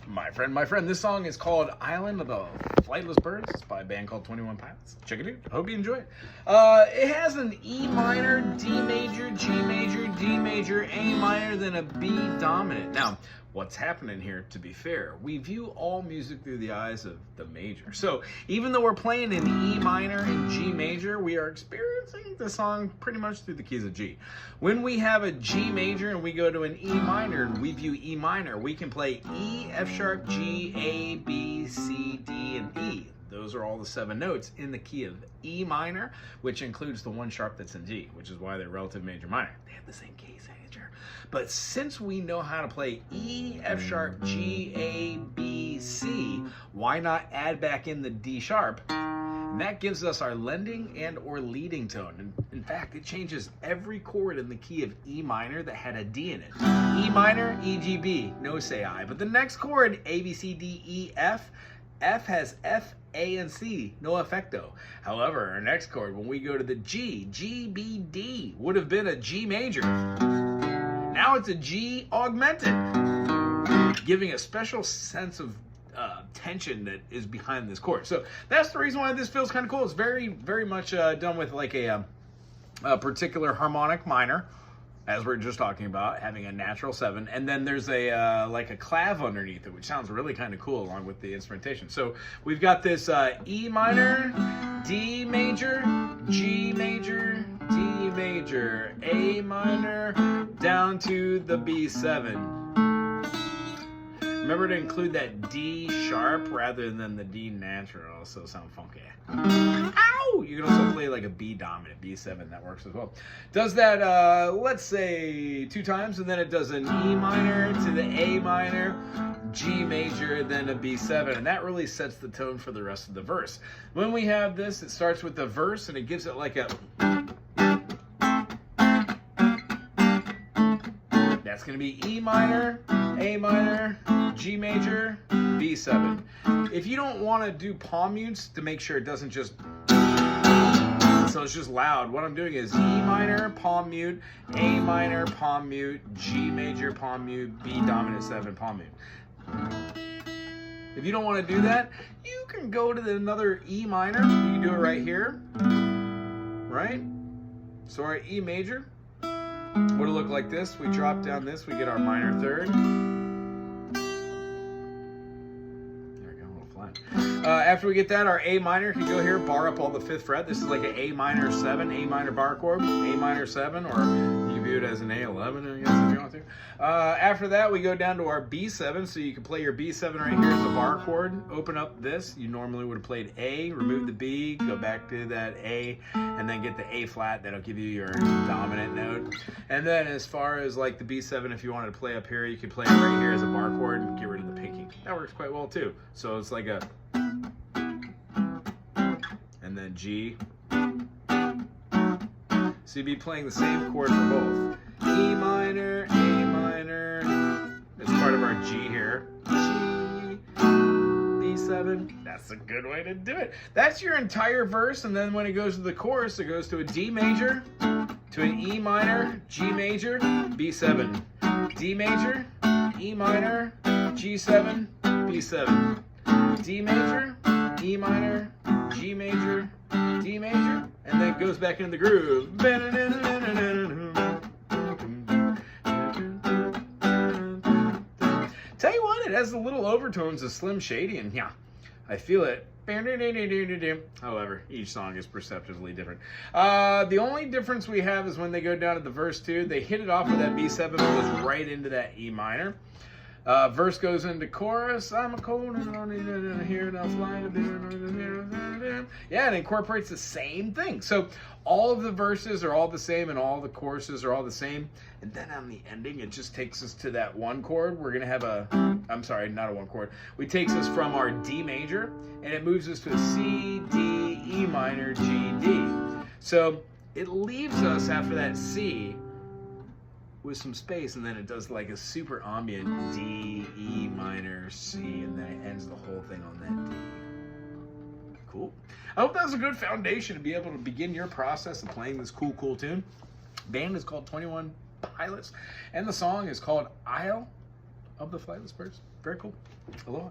My friend. This song is called Island of the Flightless Birds. It's by a band called 21 Pilots. Check it out. I hope you enjoy it. It has an E minor, D major, G major, D major, A minor, then a B dominant. Now, what's happening here, to be fair, we view all music through the eyes of the major. So even though we're playing in E minor and G major, we are experiencing the song pretty much through the keys of G. When we have a G major and we go to an E minor and we view E minor, we can play E, F sharp, G, A, B, C, D, and E. Those are all the 7 notes in the key of E minor, which includes the 1 sharp that's in G, which is why they're relative major minor. They have the same key signature. But since we know how to play E, F sharp, G, A, B, C, why not add back in the D sharp? And that gives us our lending and or leading tone. And in fact, it changes every chord in the key of E minor that had a D in it. E minor, E, G, B, no say I. But the next chord, A, B, C, D, E, F, F has F, A, and C, no effecto. However, our next chord, when we go to the G, G, B, D, would have been a G major. Now it's a G augmented, giving a special sense of tension that is behind this chord. So that's the reason why this feels kind of cool. It's very, very much done with like a particular harmonic minor, as we are just talking about, having a natural 7, and then there's a like a clav underneath it, which sounds really kind of cool along with the instrumentation. So we've got this E minor, D major, G major, D major, A minor, down to the B7. Remember to include that D sharp rather than the D natural, also sound funky. Ow! You can also play like a B dominant, B7, that works as well. Does that, let's say 2 times, and then it does an E minor to the A minor, G major, then a B7, and that really sets the tone for the rest of the verse. When we have this, it starts with the verse, and it gives it like a... That's going to be E minor, A minor, G major, B7. If you don't want to do palm mutes to make sure it doesn't just, so it's just loud, what I'm doing is E minor, palm mute, A minor, palm mute, G major, palm mute, B dominant 7, palm mute. If you don't want to do that, you can go to another E minor. You can do it right here, right? So our E major would it look like this? We drop down this, we get our minor 3rd. There we go, a little flat. After we get that, our A minor can go here, bar up all the 5th fret. This is like an A minor 7, A minor bar chord, A minor 7, or you can view it as an A11, I guess, if you want to. After that, we go down to our B7, so you can play your B7 right here as a bar chord. Open up this. You normally would have played A, remove the B, go back to that A, and then get the A flat. That'll give you your dominant note. And then as far as like the B7, if you wanted to play up here, you could play it right here as a bar chord and get rid of the picking. That works quite well too. So it's like a, and then G. So you'd be playing the same chord for both. E minor, A minor, as part of our G here. G, B7. That's a good way to do it. That's your entire verse, and then when it goes to the chorus, it goes to a D major, to an E minor, G major, B7. D major, E minor, G7, B7. D major, E minor, G major, D major, and then it goes back into the groove. Tell you what, it has the little overtones of Slim Shady, and yeah, I feel it. However, each song is perceptively different. The only difference we have is when they go down to the verse 2, they hit it off with that B7 and goes right into that E minor. Verse goes into chorus. I'm a cold and here now flying. Yeah, it incorporates the same thing. So all of the verses are all the same and all the choruses are all the same. And then on the ending, it just takes us to that 1 chord. We're going to have a, I'm sorry, not a 1 chord. It takes us from our D major and it moves us to a C, D, E minor, G, D. So it leaves us after that C with some space, and then it does like a super ambient D, E minor, C, and then it ends the whole thing on that D. Cool. I hope that was a good foundation to be able to begin your process of playing this cool tune. Band is called 21 Pilots, and the song is called Isle of the Flightless Birds. Very cool. Aloha.